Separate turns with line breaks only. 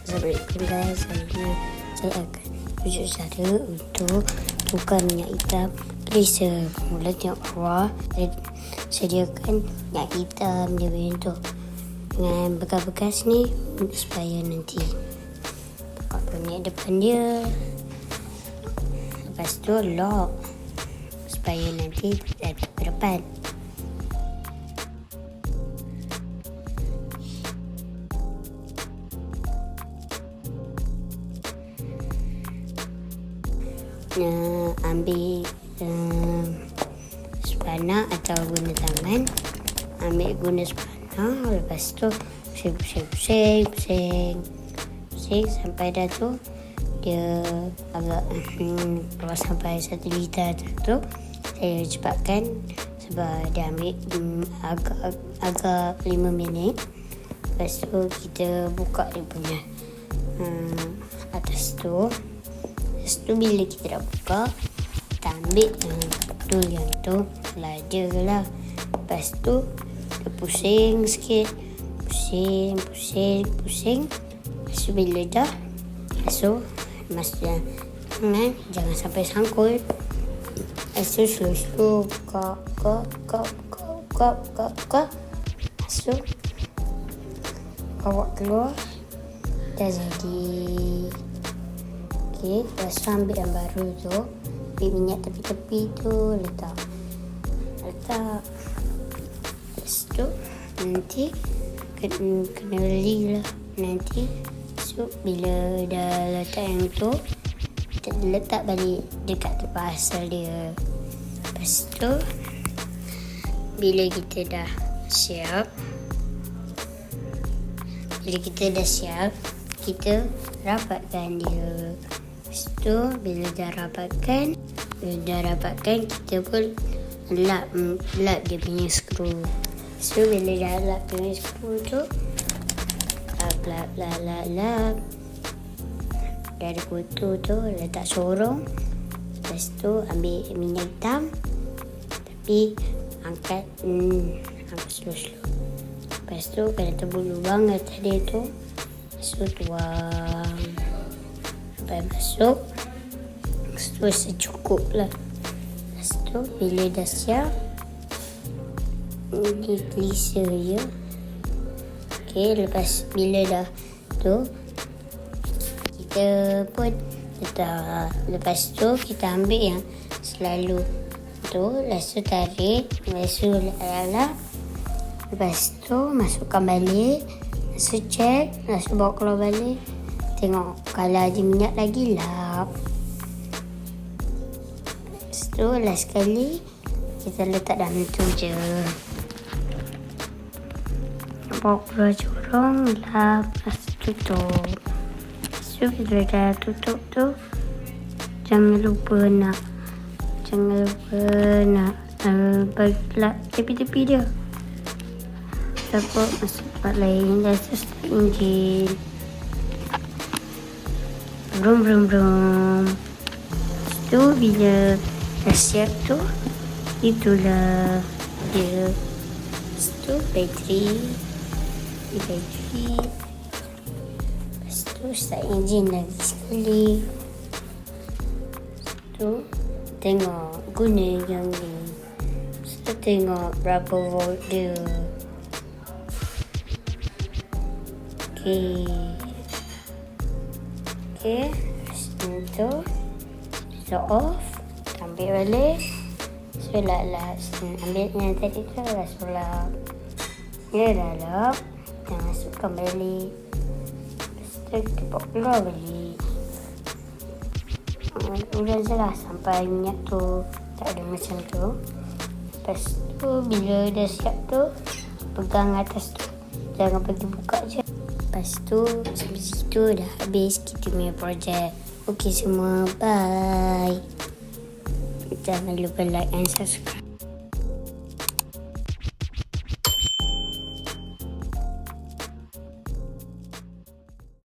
Assalamualaikum guys, hari ini saya akan tunjuk cara untuk tukar minyak hitam Kelisa. Mula tengok bawah, saya sediakan minyak hitam dia untuk dengan bekas-bekas ni supaya nanti buka minyak depan dia. Lepas tu lock supaya nanti tak ke depan. Ambil spana atau guna tangan. Ambil guna spana, lepas tu pusing sampai dah tu dia agak kalau sampai 1 liter tu saya cepatkan sebab dia ambil agak 5 minit. Lepas tu kita buka dia punya atas tu. Lepas tu bila kita dah buka, kita ambil yang tu lada lah. Lepas tu kita pusing sikit, pusing. Lepas tu bila dah masuk tangan, jangan sampai sangkul. Lepas tu slow buka. Masuk, bawa keluar, dah jadi. Okay, lepas tu ambil yang baru tu, ambil minyak tepi-tepi tu, letak. Lepas tu nanti kena beli lah nanti. So bila dah letak yang tu, kita letak balik dekat tempat asal dia. Lepas tu bila kita dah siap, kita rapatkan dia. Lepas tu bila dah rapatkan, kita pun lap dia punya skru. So bila dah lap dia punya skru tu, lap. Dah ada kutu tu, letak sorong. Lepas tu ambil minyak hitam, tapi angkat slow. Lepas tu kena tebul lubang atas dia tu. Lepas tu tuang sampai masuk. Lepas tu secukup lah. Lepas tu bila dah siap, ini Kelisa je. Okay, lepas bila dah tu, kita pun letak. Lepas tu kita ambil yang selalu tu. Lepas tu tarik. Lepas tu lap. Lepas tu masukkan balik. Lepas tu check. Lepas tu bawa keluar balik. Tengok kalau ada minyak lagi, lap. Lepas tu last sekali kita letak dalam tu je. Bawa keluar corong, lap. Lepas tu tutup. Lepas tu bila dah tutup tu, jangan lupa nak bagi lap tepi-tepi dia. Takut masuk tempat lain. Dah tu start enjin. Brum. Lepas tu bila dah siap tu, itulah dia. Lepas tu bateri. Lepas tu start enjin lagi sekali. Lepas tu tengok guna yang ni. Lepas tu tengok berapa volt dia. Okay. Lepas tu kita off, ambil balik. Solat. Ambil yang tadi tu lah solat. Dia dah lap. Kita masukkan balik. Lepas tu kita bawa keluar balik. Udah je lah sampai minyak tu tak ada macam tu. Lepas tu bila dah siap tu, pegang atas tu, jangan pergi buka je. Lepas tu sampai situ dah habis kita punya projek. Okey semua, bye. Jangan lupa like and subscribe.